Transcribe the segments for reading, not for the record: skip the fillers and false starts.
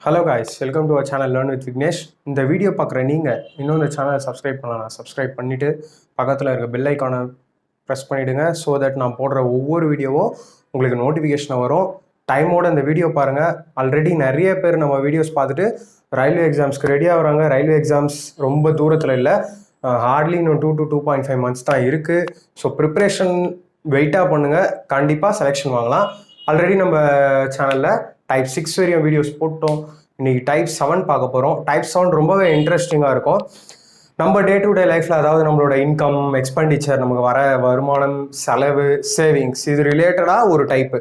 Hello guys, welcome to our channel Learn with Vignesh. இந்த video பார்க்குற நீங்கள் இன்னும் இந்த சேனலை சப்ஸ்கிரைப் பண்ணலாம். சப்ஸ்கிரைப் பண்ணிவிட்டு பக்கத்தில் இருக்க பெல் ஐக்கானை ப்ரெஸ் பண்ணிவிடுங்க. ஸோ தட் நான் போடுற ஒவ்வொரு வீடியோவும் உங்களுக்கு நோட்டிஃபிகேஷன் வரும். டைமோட இந்த வீடியோ பாருங்கள். ஆல்ரெடி நிறைய பேர் நம்ம வீடியோஸ் பார்த்துட்டு ரயில்வே எக்ஸாம்ஸ்க்கு ரெடி ஆகுறாங்க. ரயில்வே எக்ஸாம்ஸ் ரொம்ப தூரத்தில் இல்லை, ஹார்ட்லி இன்னும் 2 to 2.5 months தான் இருக்குது. ஸோ ப்ரிப்ரேஷன் வெயிட்டாக பண்ணுங்கள், கண்டிப்பாக செலெக்ஷன் வாங்கலாம். ஆல்ரெடி நம்ம சேனலில் டைப் 6 வரையும் வீடியோஸ் போட்டோம். இன்றைக்கி டைப் 7 பார்க்க போகிறோம். டைப் 7 ரொம்பவே இன்ட்ரெஸ்டிங்காக இருக்கும். நம்ம டே டு டே லைஃப்பில், அதாவது நம்மளோட இன்கம், எக்ஸ்பெண்டிச்சர், நமக்கு வர வருமானம், செலவு, சேவிங்ஸ், இது ரிலேட்டடாக ஒரு டைப்பு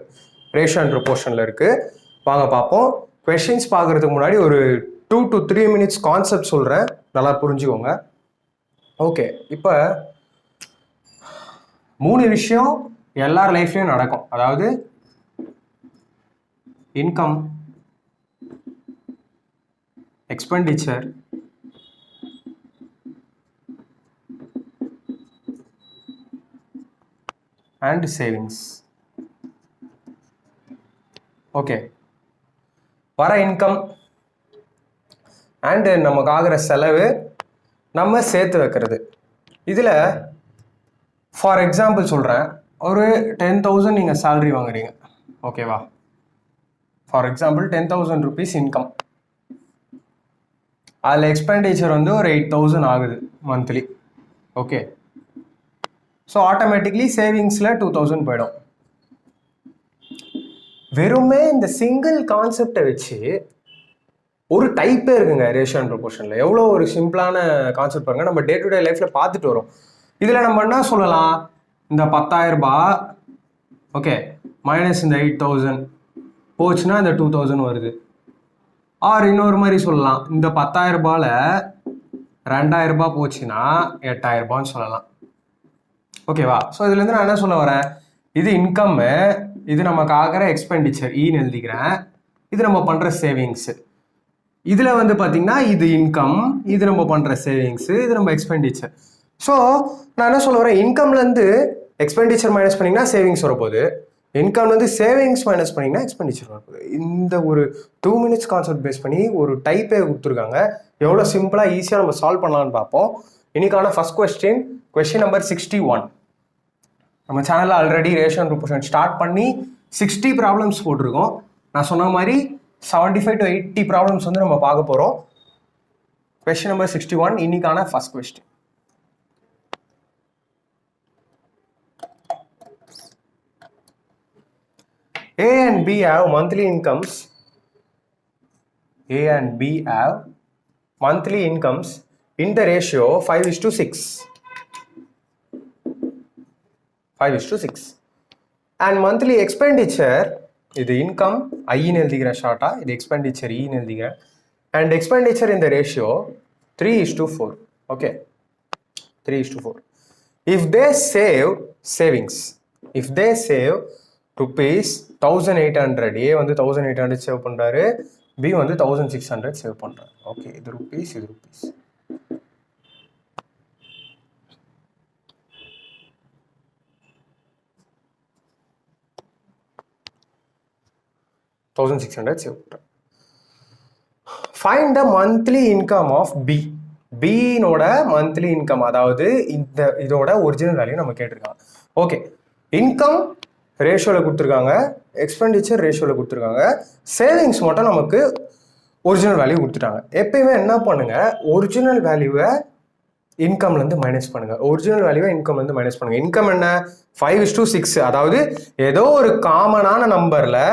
ரேஷியோ அண்ட் ப்ரொபோர்ஷனில் இருக்குது. வாங்க பார்ப்போம். கொஷின்ஸ் பார்க்குறதுக்கு முன்னாடி ஒரு 2 to 3 minutes கான்செப்ட் சொல்கிறேன், நல்லா புரிஞ்சுக்கோங்க. ஓகே, இப்போ 3 விஷயம் எல்லார் லைஃப்லையும் நடக்கும். அதாவது income, expenditure, and savings. Okay, வர இன்கம் அண்ட் நமக்கு ஆகிற செலவு நம்ம சேர்த்து வைக்கிறது. இதில் ஃபார் எக்ஸாம்பிள் சொல்கிறேன், ஒரு 10,000 நீங்கள் சேலரி வாங்குறீங்க, ஓகேவா? ஃபார் எக்ஸாம்பிள் 10,000 rupees இன்கம், அதில் எக்ஸ்பெண்டிச்சர் வந்து ஒரு 8,000 ஆகுது மந்த்லி. ஓகே, ஸோ ஆட்டோமேட்டிக்லி சேவிங்ஸில் 2,000 போயிடும். வெறுமே இந்த சிங்கிள் கான்செப்டை வச்சு ஒரு டைப்பே இருக்குங்க ரேஷியோ அண்ட் ப்ரொபோர்ஷனில். எவ்வளோ ஒரு சிம்பிளான கான்செப்ட் பாருங்க, நம்ம டே டு டே லைஃப்பில் பார்த்துட்டு வரோம். இதில் நம்ம என்ன சொல்லலாம், இந்த 10,000 ரூபாய் ஓகே மைனஸ் இந்த 8,000 போச்சுன்னா இந்த 2,000 வருது. ஆர் இன்னொரு மாதிரி சொல்லலாம், இந்த 10,000 ரூபாயில் 2,000 ரூபாய் போச்சுன்னா 8,000 ரூபான்னு சொல்லலாம். ஓகேவா? ஸோ இதுலேருந்து நான் என்ன சொல்ல வரேன், இது இன்கம்மு, இது நமக்கு ஆகிற எக்ஸ்பெண்டிச்சர் ஈன்னு எழுதிக்கிறேன், இது நம்ம பண்ணுற சேவிங்ஸு. இதில் வந்து பார்த்தீங்கன்னா இது இன்கம், இது நம்ம பண்ணுற சேவிங்ஸு, இது நம்ம எக்ஸ்பெண்டிச்சர். ஸோ நான் என்ன சொல்ல வரேன், இன்கம்லேருந்து எக்ஸ்பெண்டிச்சர் மைனஸ் பண்ணிங்கன்னா சேவிங்ஸ் வரப்போகுது, இன்கம்லேருந்து சேவிங்ஸ் மைனஸ் பண்ணிங்கன்னா எக்ஸ்பெண்டிச்சர் வரப்போகுது. இந்த ஒரு 2 minutes கான்செப்ட் பேஸ் பண்ணி ஒரு டைப்பே கொடுத்துருக்காங்க. எவ்வளோ சிம்பிளாக ஈஸியாக நம்ம சால்வ் பண்ணலான்னு பார்ப்போம். இன்னைக்கான ஃபர்ஸ்ட் கொஸ்டின் நம்பர் 61. நம்ம சேனலில் already ratio and proportion start பண்ணி 60 ப்ராப்ளம்ஸ் போட்டிருக்கோம். நான் சொன்ன மாதிரி 75 to 80 ப்ராப்ளம்ஸ் வந்து நம்ம பார்க்க போகிறோம். கொஸ்டின் நம்பர் 61, இன்னைக்கான first question. A and B have monthly incomes. A and B have monthly incomes in the ratio 5:6. 5:6. And monthly expenditure, இது income I ன்னு எழுதிக்கிறேன் ஷார்ட்டா, இது expenditure E ன்னு எழுதிக்கிறேன். And expenditure in the ratio 3:4. Okay, 3:4. If they save savings, if they save rupees 1,800, A வந்து 1,800 save பண்ணுறாரு, B வந்து 1,600 சேவ் பண்ணுறாரு. ஓகே, இது ருபீஸ், இது ருபீஸ். $1,600 சேவ் பண்ணுறாரு. Find the monthly income of B. பினோட மந்த்லி இன்கம், அதாவது இதோட ஒரிஜினல் வேல்யூ நம்ம கேட்டிருக்காங்க. ஓகே, இன்கம் ரேஷியோவில் கொடுத்துருக்காங்க, எக்ஸ்பெண்டிச்சர் ரேஷியோவில் கொடுத்துருக்காங்க, சேவிங்ஸ் மட்டும் நமக்கு ஒரிஜினல் வேல்யூ கொடுத்துட்டாங்க. எப்பயுமே என்ன பண்ணுங்கள், ஒரிஜினல் வேல்யூவை இன்கம்லேருந்து மைனஸ் பண்ணுங்கள். ஒரிஜினல் வேல்யூவை இன்கம்லேருந்து மைனஸ் பண்ணுங்கள். இன்கம் என்ன, 5:6. அதாவது ஏதோ ஒரு காமனான நம்பரில்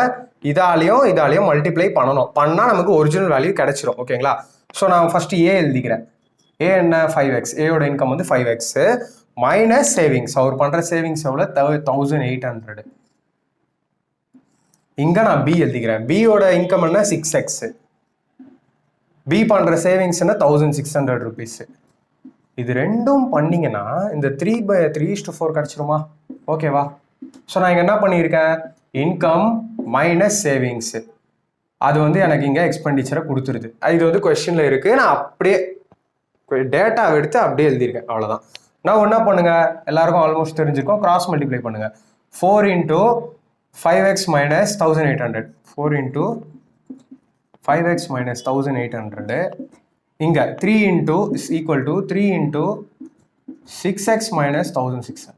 இதாலையும் மல்டிப்ளை பண்ணால் நமக்கு ஒரிஜினல் வேல்யூ கிடைச்சிரும். ஓகேங்களா? ஸோ நான் ஃபஸ்ட்டு ஏ எழுதிக்கிறேன். ஏ என்ன, 5x. ஏயோட இன்கம் வந்து 5x மைனஸ் சேவிங்ஸ். அவர் பண்ணுற சேவிங்ஸ் எவ்வளோ, 1,800. இங்கே நான் பி எழுதிக்கிறேன். பியோட இன்கம் என்ன, 6x. பி பண்ணுற சேவிங்ஸ் என்ன, 1,600 rupees. இது ரெண்டும் பண்ணிங்கன்னா இந்த 3/3:4 கிடச்சிருமா? ஓகேவா? ஸோ நான் இங்கே என்ன பண்ணியிருக்கேன், இன்கம் மைனஸ் சேவிங்ஸு, அது வந்து எனக்கு இங்கே எக்ஸ்பெண்டிச்சரை கொடுத்துருது. இது வந்து கொஸ்டினில் இருக்குது, நான் அப்படியே டேட்டாவை எடுத்து அப்படியே எழுதியிருக்கேன், அவ்வளோதான். நான் என்ன பண்ணுங்க, எல்லாருக்கும் ஆல்மோஸ்ட் தெரிஞ்சிருக்கோம், கிராஸ் மல்டிப்ளை பண்ணுங்க. 4 into 5x minus 1,800. 4 into 5x minus 1800. இங்க 3 into is equal to 3 into 6x minus 1600.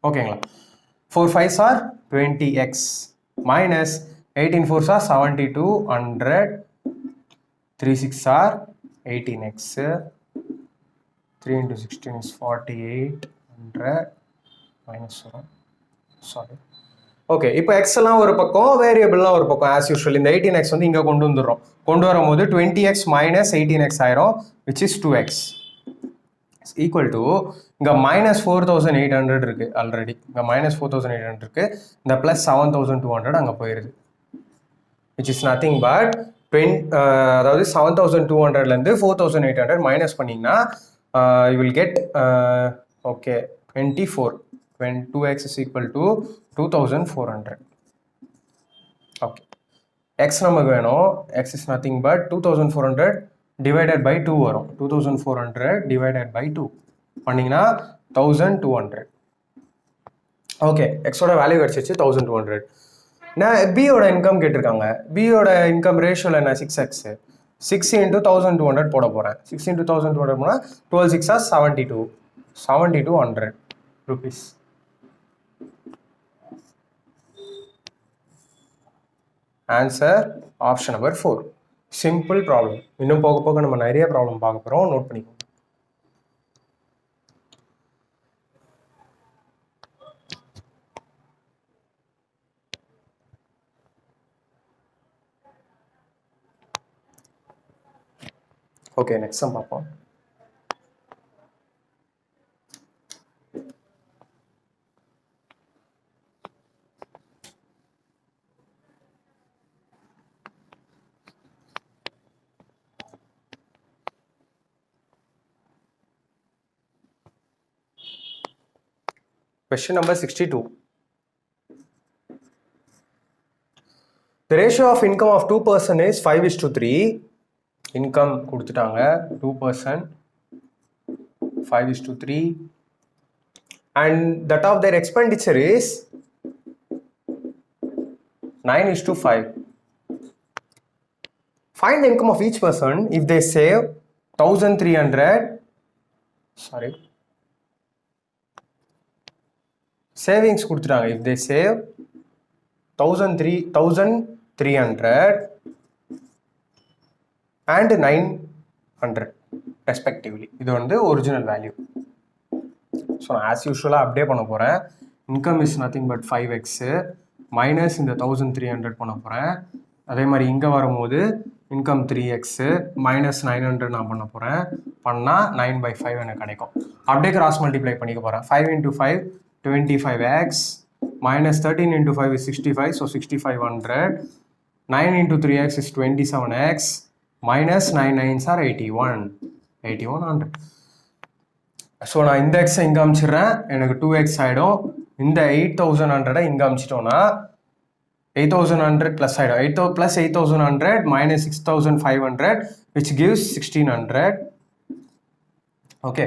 ஓகேங்களா? 4 5s are 20x minus 18 4s are 7200. 3 6 are 18x. 3 into 16 is 4800 minus 1. Sorry. Okay, இப்போ எக்ஸ் எல்லாம் ஒரு பக்கம், வேரியபிள்லாம் ஒரு பக்கம். ஆஸ் யூஷுவல் இந்த 18x வந்து இங்கே கொண்டு வந்துடுறோம். கொண்டு வரும்போது 20x minus 18x ஆயிரும், which is 2x. Equal to இங்கே மைனஸ் 4800 இருக்கு ஆல்ரெடி. இங்கே மைனஸ் 4800 இருக்கு. இந்த ப்ளஸ் 7200 அங்கே போயிடுது, which is nothing but அதாவது 7200லேருந்து 4800 மைனஸ் பண்ணிங்கன்னா you will get okay 24. when 2x is equal to 2400. okay, x நமக்கு வேணும். x is nothing but 2400 divided by 2 வரும். 2400 divided by 2 பண்ணிங்கன்னா 1200. ஓகே, எக்ஸோட வேல்யூ கிடச்சிச்சு 1200. நான் பியோட இன்கம் கேட்டிருக்காங்க. பியோட இன்கம் ரேஷியோவில் என்ன 6x. 6 into 1200 போட போகிறேன். 6 into 1200 போனால் 12 6 are 7200 rupees. Answer option number 4. Simple problem. இன்னும் போக போக நம்ம நிறைய ப்ராப்ளம் பார்க்க போகிறோம், நோட் பண்ணிக்கோங்க. ஓகே, நெக்ஸ்ட் சம் பார்ப்போம். Question number 62. The ratio of income of 2 person is 5:3. Income கொடுத்துட்டாங்க 2%, 5:3, and that of their expenditure is 9:5. Find the income of each person if they save 1300. Sorry. Savings கொடுத்துட்டாங்க. if they save 1300 and 900 respectively. இது வந்து original value. So நான் as யூஷுவலாக அப்டே பண்ண போகிறேன். Income is nothing but 5x minus இந்த 1300 பண்ண போகிறேன். அதே மாதிரி இங்கே வரும்போது இன்கம் 3x மைனஸ் 900 நான் பண்ண போகிறேன். பண்ணால் 9/5 எனக்கு கிடைக்கும். அப்படியே கிராஸ் மல்டிப்ளை பண்ணிக்க போகிறேன். 5 into 5 25x minus 13 into 5 is 65, so 6500. 9 into 3x is 27x minus 9 9s are 8100. So நான் இந்த எக்ஸை இங்கே அமிச்சிடுறேன், எனக்கு 2x ஆகிடும். இந்த 8100 இங்கே அமிச்சிட்டோன்னா 8100 ப்ளஸ் ஆகிடும். 8 + 8100 minus 6500 which gives 1600. ஓகே,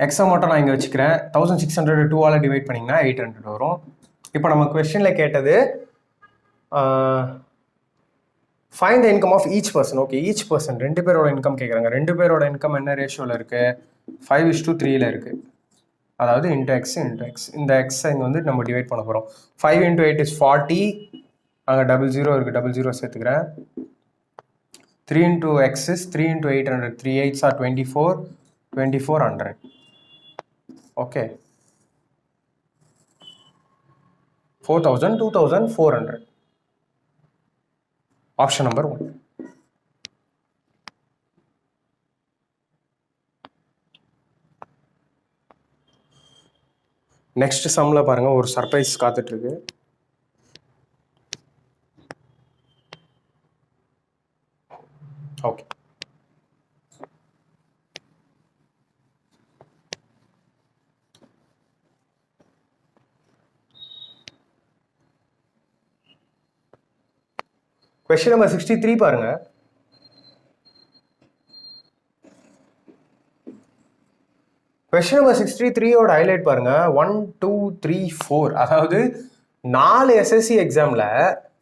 எக்ஸை மட்டும் நான் இங்கே வச்சுக்கிறேன். 1600 2ஆல் டிவைட் பண்ணிங்கன்னா 800 வரும். இப்போ நம்ம கொஸ்டினில் கேட்டது find the income of each person. Okay, each person 2 பேரோட இன்கம் கேட்குறாங்க. 2 பேரோட இன்கம் என்ன ரேஷியோவில் இருக்குது? 5:3 இருக்குது. அதாவது இன்ட்டு எக்ஸ். இந்த எக்ஸை இங்கே வந்து நம்ம டிவைட் பண்ண போகிறோம். 5 into 8 is 40. அங்கே 00 இருக்குது, 00 சேர்த்துக்கிறேன். 3 into x is 3 into 800. 3 8s are 2400. Okay, 4000 2400. Option number 1. Next சம்ல பாருங்க, ஒரு சர்ப்ரைஸ் காத்துட்டு இருக்கு. ஓகே, Question number 63 பாருங்க. Question number 63 ஓட ஹைலைட் பாருங்க. 1 2 3 4, அதாவது 4 SSC எக்ஸாம்ல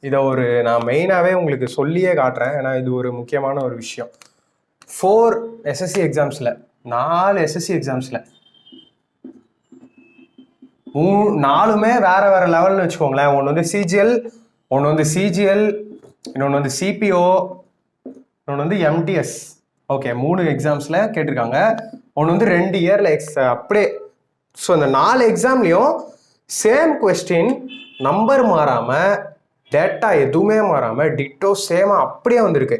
இதை நான் மெயினாகவே உங்களுக்கு சொல்லியே காட்டுறேன், ஏன்னா இது ஒரு முக்கியமான ஒரு விஷயம். 4 SSC எக்ஸாம்ஸில் 4 SSC எக்ஸாம்ஸில் 4மே வேற வேற லெவல்னு வச்சுக்கோங்களேன். ஒன்று வந்து சிஜிஎல், ஒன்று வந்து சிஜிஎல், இன்னொன்று வந்து சிபிஓ, இன்னொன்று வந்து எம்டிஎஸ். ஓகே, 3 எக்ஸாம்ஸில் கேட்டிருக்காங்க. ஒன்று வந்து 2 இயரில் அப்படியே. ஸோ இந்த 4 எக்ஸாம்லேயும் சேம் கொஸ்டின், நம்பர் மாறாமல், டேட்டா எதுவுமே மாறாமல், டிட்டோ சேமாக அப்படியே வந்திருக்கு.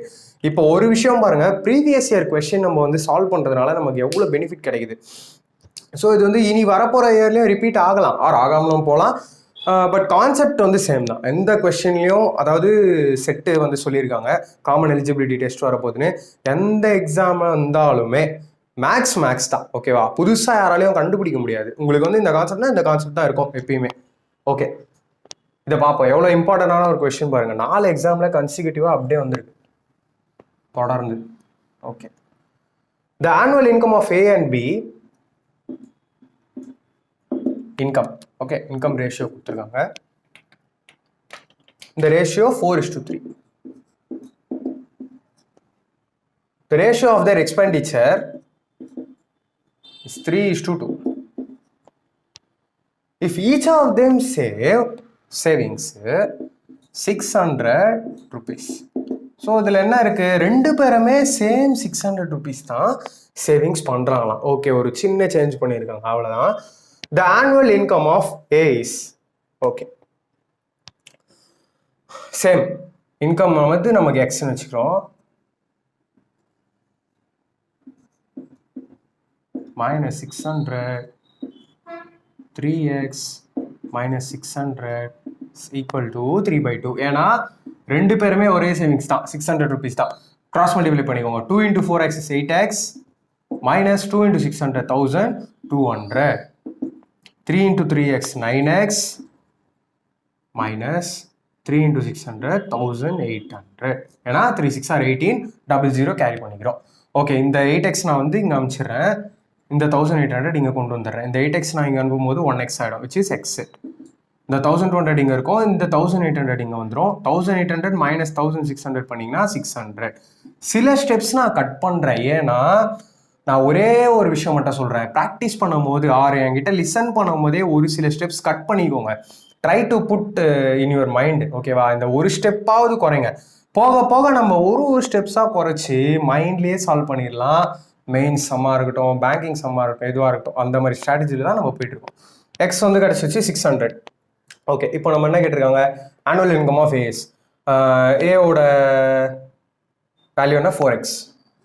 இப்போ ஒரு விஷயம் பாருங்க, ப்ரீவியஸ் இயர் கொஸ்டின் நம்ம வந்து சால்வ் பண்ணுறதுனால நமக்கு எவ்வளோ பெனிஃபிட் கிடைக்குது. ஸோ இது வந்து இனி வரப்போகிற இயர்லேயும் ரிப்பீட் ஆகலாம், ஆகாமலும் போகலாம். பட் கான்செப்ட் வந்து சேம் தான். எந்த கொஸ்டின்லையும், அதாவது செட்டு வந்து சொல்லியிருக்காங்க காமன் எலிஜிபிலிட்டி டெஸ்ட் வரப்போகுதுன்னு. எந்த எக்ஸாம் வந்தாலுமே மேக்ஸ் தான். ஓகேவா? புதுசாக யாராலையும் கண்டுபிடிக்க முடியாது. உங்களுக்கு வந்து இந்த கான்செப்ட்னா இந்த கான்செப்ட் தான் இருக்கும் எப்பயுமே. ஓகே, இதை பார்ப்போம். எவ்வளோ இம்பார்ட்டண்டான ஒரு கொஸ்டின் பாருங்க. 4 எக்ஸாமில் கன்சிக்யூட்டிவாக அப்படியே வந்திருக்கு தொடர்ந்து. Okay, the annual income of A and B income. Okay, income ratio கொடுத்துருக்காங்க. இந்த ratio 4:3. The ratio of their expenditure is 3:2. If each of them savings 600 rupees. So இதில் என்ன இருக்கு, 2 பேருமே சேம் 600 rupees தான் சேவிங்ஸ் பண்ணுறாங்களாம். ஓகே, ஒரு சின்ன சேஞ்ச் பண்ணியிருக்காங்க, அவ்வளோதான். The annual income of A is, okay, same income வந்து நமக்கு Xன்னு வச்சுக்கிறோம், minus 600 3x minus 600 is equal to 3/2. ஏன்னா 2 பேருமே ஒரே சேவிங்ஸ் தான், 600 rupees தான். கிராஸ் மல்டிப்ளை பண்ணிக்கோங்க. 2 into 4x is 8x minus 2 into 600 1200. 3 into 3x 9x minus 3 into 600 1800. ஏன்னா 3 6 are 18, 00 கேரி பண்ணிக்கிறோம். ஓகே, இந்த 8x நான் வந்து இங்கே அனுப்பிச்சிடுறேன், இந்த 1800 இங்கே கொண்டு வந்துடுறேன். இந்த 8x நான் இங்கே அனுப்பும்போது 1x ஆகிடும், which is x. இந்த 1200 இங்கே இருக்கும், இந்த 1800 இங்கே வந்துடும். 1800 minus 1600 பண்ணிங்கன்னா 600. சில ஸ்டெப்ஸ் நான் கட் பண்ணுறேன், ஏன்னா நான் ஒரே ஒரு விஷயம் மட்டும் சொல்கிறேன். ப்ராக்டிஸ் பண்ணும்போது என்கிட்ட லிசன் பண்ணும்போதே ஒரு சில ஸ்டெப்ஸ் கட் பண்ணிக்கோங்க. Try to put in your mind. ஓகேவா? இந்த ஒரு ஸ்டெப்பாவது குறைங்க. போக போக நம்ம ஒரு ஸ்டெப்ஸாக குறைச்சி மைண்ட்லேயே சால்வ் பண்ணிடலாம். மெயின் சம்மாக இருக்கட்டும், பேங்கிங் சம்மாக இருக்கட்டும், எதுவாக இருக்கட்டும், அந்த மாதிரி ஸ்ட்ராட்டஜியில் தான் நம்ம போயிட்டு இருக்கோம். எக்ஸ் வந்து கிடச்சிச்சு 600. ஓகே, இப்போ நம்ம என்ன கேட்டிருக்காங்க, ஆனுவல் இன்கம் ஆஃப் ஏஸ். ஏவோட வேல்யூ என்ன, 4x.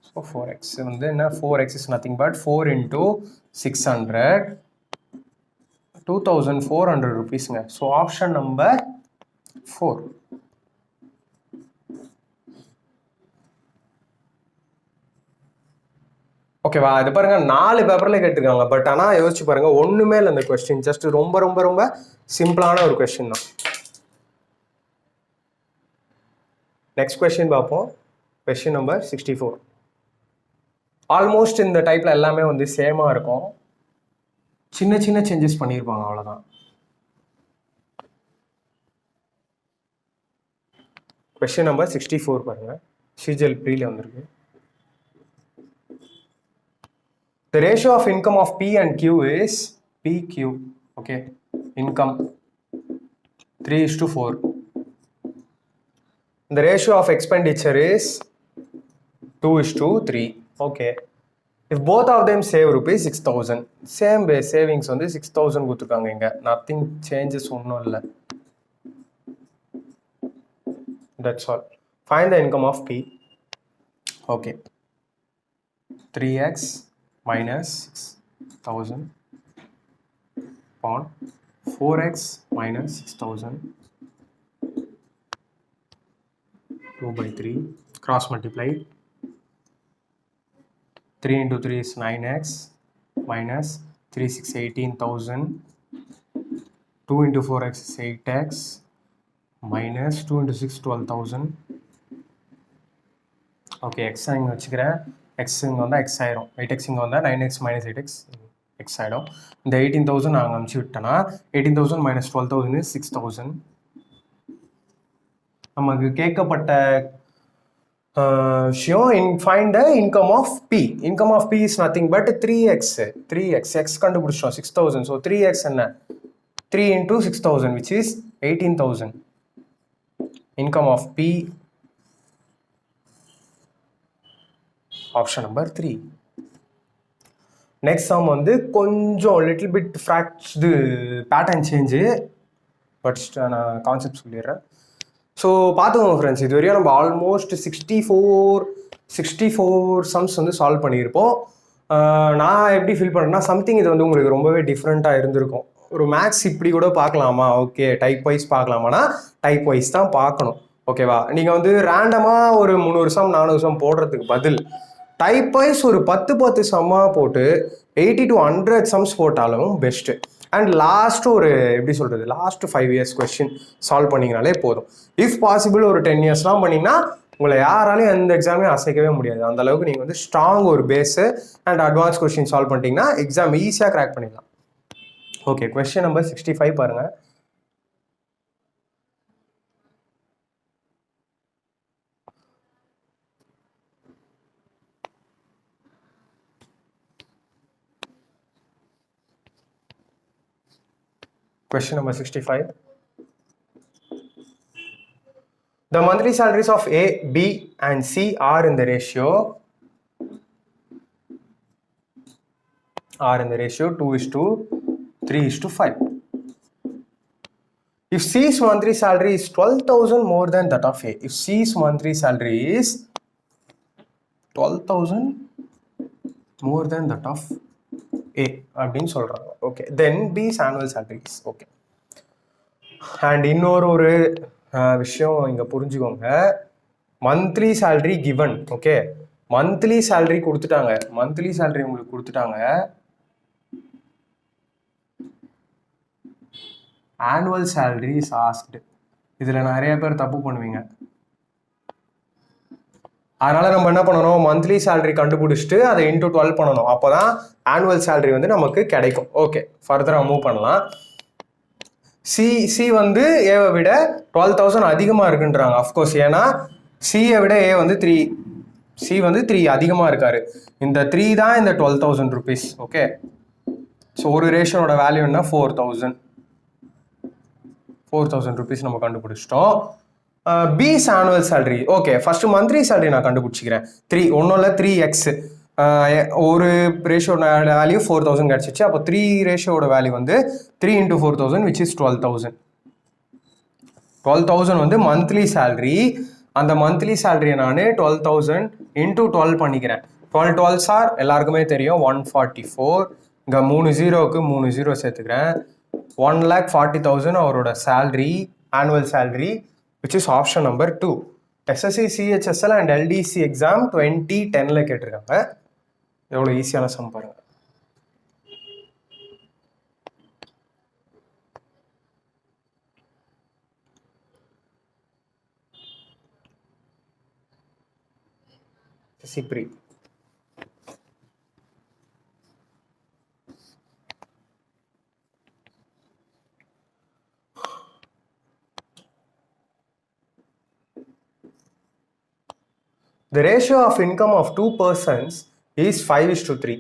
ஸோ 4x வந்து என்ன, 4x is nothing but 4 into 600 2400 rupeesங்க. So option number 4. ஓகேவா? இது பாருங்க, 4 பேப்பர்ல கேட்டிருக்காங்க. பட் ஆனால் யோசிச்சு பாருங்க, ஒன்றுமே இல்லை இந்த கொஸ்டின். ஜஸ்ட் ரொம்ப ரொம்ப ரொம்ப சிம்பிளான ஒரு கொஸ்டின் தான். நெக்ஸ்ட் கொஸ்டின் பார்ப்போம். Question number 64. ஆல்மோஸ்ட் இந்த டைப்ல எல்லாமே வந்து சேமா இருக்கும், சின்ன சின்ன சேஞ்சஸ் பண்ணியிருப்பாங்க, அவ்வளோதான். கொஸ்டின் நம்பர் 64 பாருங்க, சிஜிஎல் ப்ரீல வந்திருக்கு. The ratio of income of P and Q is PQ. Okay, income 3:4. The ratio of expenditure is 2:3. Okay, if both of them save rupees 6000, same way savings வந்து 6000 கொடுத்துருக்காங்க இங்க. Nothing changes, ஒன்றும் இல்லை. That's all. Find the income of P. Okay, 3x minus 6000 upon 4x minus 6000 2/3 cross multiply. 3 into 3 is 9x minus 3 6 18,000. 2 into 4x is 8x minus 2 into 6 12,000. Okay, X இங்கே வச்சுக்கிறேன். X இங்கே வந்தால் X ஆயிரும். 8x இங்கே வந்தால் 9x minus 8x X ஆகிடும். இந்த 18,000 நாங்கள் அனுப்பிச்சி விட்டோன்னா 18,000 minus 12,000 is 6,000. நமக்கு கேட்கப்பட்ட விஷயம் find the income of P. Income of P is nothing but 3x. 3x. X கண்டுபிடிச்சோம் 6000. So 3x என்ன? 3 into 6000 which is 18,000. Income of P. Option number 3. Next sum வந்து கொஞ்சம் little bit fractured pattern change. But நான் concept சொல்லிடுறேன். So பார்த்துக்கோங்க friends, இது வரையும் நம்ம ஆல்மோஸ்ட் 64 சம்ஸ் வந்து சால்வ் பண்ணியிருப்போம். நான் எப்படி ஃபீல் பண்ணுறேன்னா, சம்திங் இது வந்து உங்களுக்கு ரொம்பவே டிஃப்ரெண்ட்டாக இருந்திருக்கும். ஒரு மேக்ஸ் இப்படி கூட பார்க்கலாமா, ஓகே டைப் வைஸ் பார்க்கலாமானா டைப் வைஸ் தான் பார்க்கணும், ஓகேவா? நீங்கள் வந்து ரேண்டமாக ஒரு 300 சம் 400 சம் போடுறதுக்கு பதில் டைப் வைஸ் ஒரு 10 சம்மாக போட்டு 80 to 100 சம்ஸ் போட்டாலும் பெஸ்ட்டு. அண்ட் லாஸ்ட் ஒரு எப்படி சொல்கிறது, லாஸ்ட் 5 years கொஸ்டின் சால்வ் பண்ணிங்கனாலே போதும். இஃப் பாசிபிள் ஒரு 10 yearsலாம் பண்ணிங்கன்னா உங்களை யாராலையும் எந்த எக்ஸாமே அசைக்கவே முடியாது. அந்த அளவுக்கு நீங்கள் வந்து ஸ்ட்ராங் ஒரு base and advance question solve பண்ணிட்டீங்கன்னா எக்ஸாம் ஈஸியாக கிராக் பண்ணிடலாம். ஓகே, கொஸ்டின் நம்பர் 65 பாருங்கள். Question number 65. The monthly salaries of A, B and C are in the ratio 2:3:5. If C's monthly salary is 12,000 more than that of A, if C's monthly salary is 12,000 more than that of A அப்படின்னு சொல்றாங்க. Okay, தென் பிஸ் annual salaries. Okay, and இன்னொரு விஷயம் இங்க புரிஞ்சுக்கோங்க, monthly salary given. Okay, monthly salary கொடுத்துட்டாங்க, monthly salary உங்களுக்கு கொடுத்துட்டாங்க. Annual salary is asked. இதுல நிறைய பேர் தப்பு பண்ணுவீங்க. அதனால நம்ம என்ன பண்ணணும், மந்த்லி சேலரி கண்டுபிடிச்சிட்டு அதை இன்டூ 12 பண்ணணும். அப்போதான் ஆனுவல் சேலரி வந்து நமக்கு கிடைக்கும். ஓகே, ஃபர்தராக மூவ் பண்ணலாம். சி வந்து ஏவை விட 12,000 அதிகமாக இருக்குன்றாங்க. அஃப்கோர்ஸ், ஏன்னா சியை விட ஏ வந்து 3, சி வந்து 3 அதிகமாக இருக்காரு. இந்த 3 தான் இந்த 12,000 rupees. ஓகே, ஸோ ஒரு ரேஷனோட வேல்யூ என்ன, 4,000 rupees நம்ம கண்டுபிடிச்சிட்டோம். பிஸ் annual salary. Okay, first monthly salary நான் கண்டுபிடிச்சிக்கிறேன். 3 ஒன்றும் இல்லை, 3x. ஒரு ரேஷியோட வேல்யூ 4,000 கிடச்சிச்சு. அப்போ 3 ரேஷியோட வேல்யூ வந்து 3 into 4,000 which is 12,000. 12,000 வந்து மந்த்லி சேலரி. அந்த மந்த்லி சேலரியை நான் 12,000 into 12 பண்ணிக்கிறேன். 12 12 சார் எல்லாருக்குமே தெரியும் 144. இங்கே 3 0க்கு 3 0 சேர்த்துக்கிறேன். 1,40,000 அவரோட salary, annual salary, which is option number 2. SSC, CHSL and LDC exam 2010ல கேட்டிருக்காங்க. எவ்வளோ ஈஸியான சம் பாருங்க. SIPRI. The ratio of income of 2 persons is 5:3.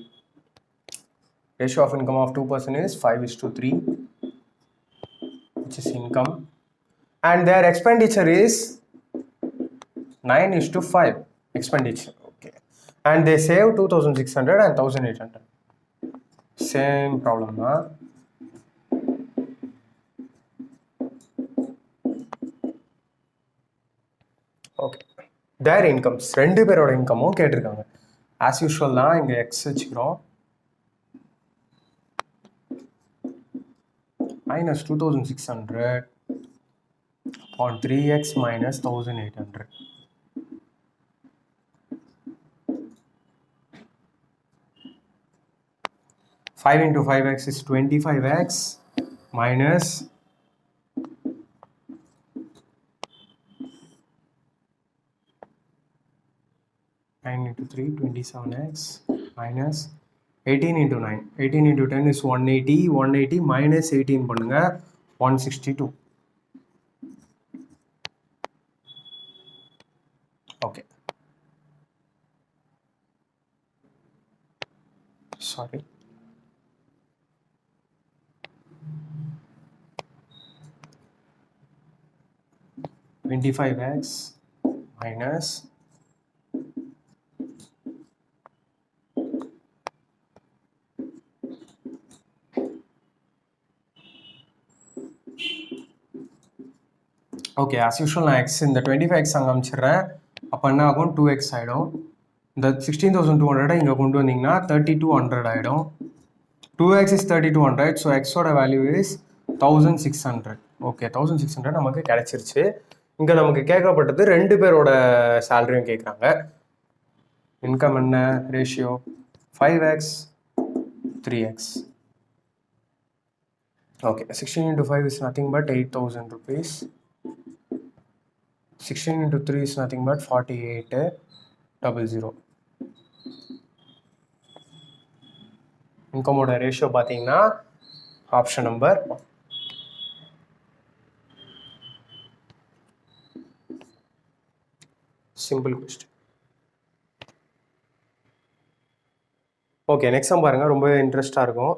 Ratio of income of 2 persons is 5:3, which is income, and their expenditure is 9:5 expenditure. Okay, and they save 2,600 and 1,800. Same problem, huh? Okay, their incomes, ரெண்டு பேரோட இன்கமும் கேட்டிருக்காங்க. As usual தான், இங்கே X வச்சுக்கிறோம். minus 2,600 on 3x minus 1,800. Five into 5x is 25x minus 9 into 3, 27x minus 18 into 9. 18 into 10 is 180. 180 minus 18 பண்ணுங்க, 162. Okay. Sorry. (25x minus okay, as usual நான் x இந்த 25x அங்கே அமைச்சிடுறேன். அப்போ என்ன ஆகும் 2x ஆகிடும். இந்த 16,200 இங்கே கொண்டு வந்தீங்கன்னா 3200 ஆகிடும். 2x is 3200, so x ஓட வேல்யூ இஸ் 1600. ஓகே, 1600 நமக்கு கிடைச்சிருச்சு. இங்கே நமக்கு கேட்கப்பட்டது ரெண்டு பேரோட சேலரியும் கேட்குறாங்க. இன்கம் என்ன ratio 5x 3x. okay, 16 into 5 is nothing but 8,000 rupees. 16 into 3 is nothing but 48,000. இன்கமோட ratio பார்த்தீங்கன்னா option number simple question. Okay, next sum பாருங்க, ரொம்ப இன்ட்ரெஸ்டாக இருக்கும்.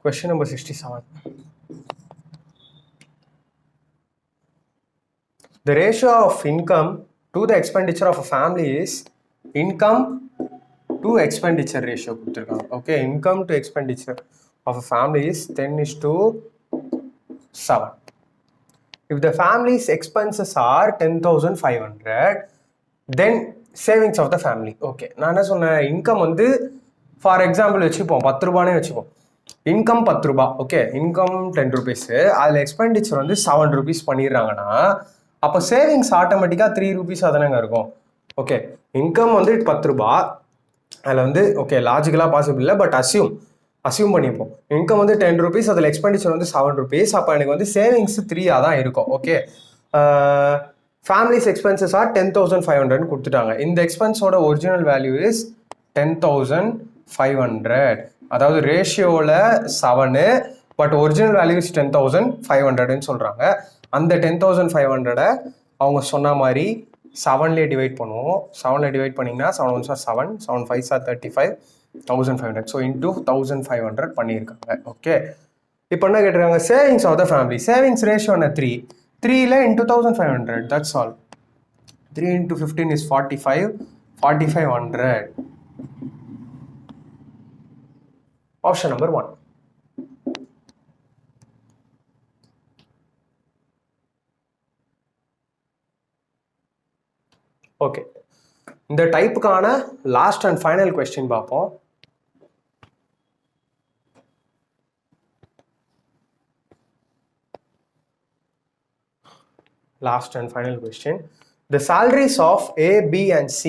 Question number 67. The ratio of income to the expenditure of a family is income to expenditure ratio. Okay, income to expenditure of a family is 10:7. If the family's expenses are 10,500, then savings of the family. Okay, நான் என்ன சொன்னேன், income வந்து for example வச்சுப்போம் 10 ரூபானே வச்சுப்போம். Income 10 ரூபா, okay, income 10 rupees, அதில் expenditure வந்து 7 rupees பண்ணிடுறாங்கன்னா அப்போ சேவிங்ஸ் ஆட்டோமேட்டிக்காக 3 rupees தானேங்க இருக்கும். ஓகே, இன்கம் வந்து 10 ரூபா, அதில் வந்து ஓகே லாஜிக்கலாக பாசிபிள் இல்லை, பட் அசியூம் பண்ணிப்போம். இன்கம் வந்து 10 rupees, அதில் எக்ஸ்பெண்டிச்சர் வந்து 7 rupees, அப்போ எனக்கு வந்து சேவிங்ஸ் 3 தான் இருக்கும். ஓகே, ஃபேமிலிஸ் எக்ஸ்பென்சஸ் ஆர் 10,500 கொடுத்துட்டாங்க. இந்த எக்ஸ்பென்ஸோட ஒரிஜினல் வேல்யூ இஸ் 10,500. அதாவது ரேஷியோவில் 7, பட் ஒரிஜினல் வேல்யூ இஸ் 10,500ன்னு சொல்கிறாங்க. அந்த 10,500 அவங்க சொன்ன மாதிரி 7லே டிவைட் பண்ணுவோம். 7ல் டிவைட் பண்ணிங்கன்னா 7 1s are 7, 7 5s are 35, 1,500. So into 1,500 பண்ணியிருக்காங்க. ஓகே, இப்போ என்ன கேட்டிருக்காங்க, savings of the family. Savings ratio என்ன 3, 3ல் into 1,500, that's all. 3 into 15 is 45, 4,500. Option number 1. Okay, இந்த டைப்புக்கான லாஸ்ட் அண்ட் ஃபைனல் கொஸ்டின் பார்ப்போம். Last and final question. The salaries of A, B and C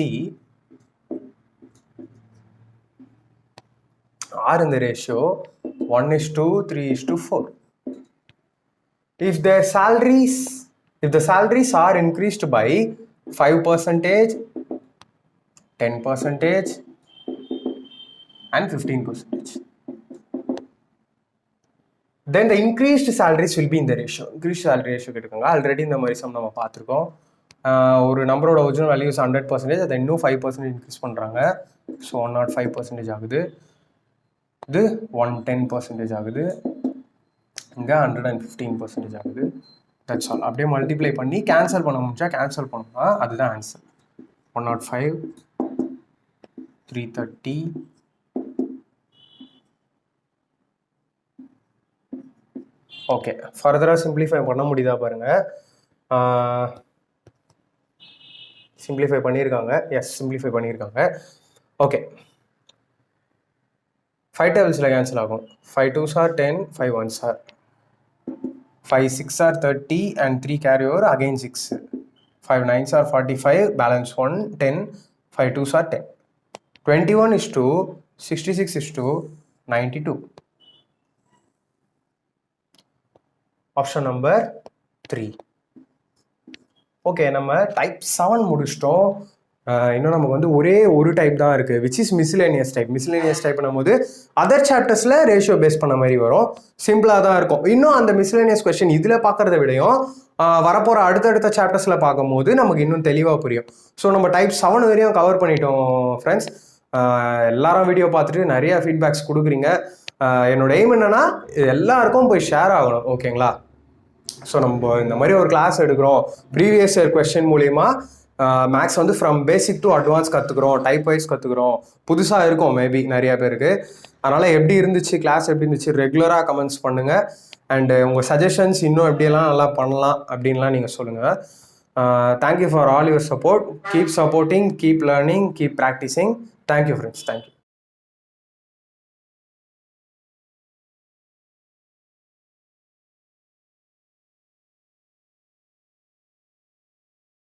are in the ratio 1:2, 3:4. If the salaries are increased by 5%, 10% and 15%, then the increased salaries will be in the ratio. Increased salary ratio கேட்டுக்கோங்க. Already இந்த மாதிரி some நம்ம பார்த்துருக்கோம். ஒரு நம்பரோட original values 100%, அதை இன்னும் 5% increase பண்ணுறாங்க. ஸோ 105% ஆகுது. இது 110% ஆகுது. இங்கே 115% ஆகுது. That's all. அப்படியே மல்டிப்ளை பண்ணி கேன்சல் பண்ண முடிஞ்சா கேன்சல் பண்ணோம்னா அதுதான் ஆன்சர். 105, 330, ஓகே, ஃபர்தராக சிம்பிளிஃபை பண்ண முடியுதா பாருங்கள். சிம்பிளிஃபை பண்ணியிருக்காங்க. எஸ், சிம்பிளிஃபை பண்ணியிருக்காங்க. ஓகே, 5 டேபிள்ஸில் கேன்சல் ஆகும். 5 2s are 10, 5 1s are 5 6 are 30 and 3 carry over, again 6. 5 9s are 45, balance 1, 10, 5 2s are 10. 21 is to 66 is to 92. Option number 3. Okay, நம்ம டைப் 7 முடிச்சிட்டோம். இன்னும் நமக்கு வந்து ஒரே ஒரு டைப் தான் இருக்கு, which is miscellaneous type. Miscellaneous type பண்ணும்போது அதர் சாப்டர்ஸ்ல ரேஷியோ பேஸ் பண்ண மாதிரி வரும், சிம்பிளா தான் இருக்கும். இன்னும் அந்த மிஸ்லேனியஸ் கொஸ்டின் இதுல பாக்குறத விடையும் வரப்போற அடுத்தடுத்த சாப்டர்ஸ்ல பார்க்கும்போது நமக்கு இன்னும் தெளிவா புரியும். ஸோ நம்ம டைப் 7 வரையும் கவர் பண்ணிட்டோம் ஃப்ரெண்ட்ஸ். எல்லாரும் வீடியோ பார்த்துட்டு நிறைய ஃபீட்பேக்ஸ் கொடுக்குறீங்க. என்னோட எய்ம் என்னன்னா எல்லாருக்கும் போய் ஷேர் ஆகணும், ஓகேங்களா? ஸோ நம்ம இந்த மாதிரி ஒரு கிளாஸ் எடுக்கிறோம், ப்ரீவியஸ் இயர் கொஸ்டின் மூலிமா மேக்ஸ் வந்து ஃப்ரம் பேசிக் டு அட்வான்ஸ் கற்றுக்குறோம், டைப் வைஸ் கற்றுக்குறோம். புதுசாக இருக்கும் மேபி நிறையா பேருக்கு. அதனால் எப்படி இருந்துச்சு கிளாஸ், எப்படி இருந்துச்சு, ரெகுலராக கமெண்ட்ஸ் பண்ணுங்கள். அண்டு உங்கள் சஜஷன்ஸ் இன்னும் எப்படியெல்லாம் நல்லா பண்ணலாம் அப்படின்லாம் நீங்கள் சொல்லுங்கள். Thank you for all your support. Keep supporting, keep learning, keep practising. Thank you friends, thank you.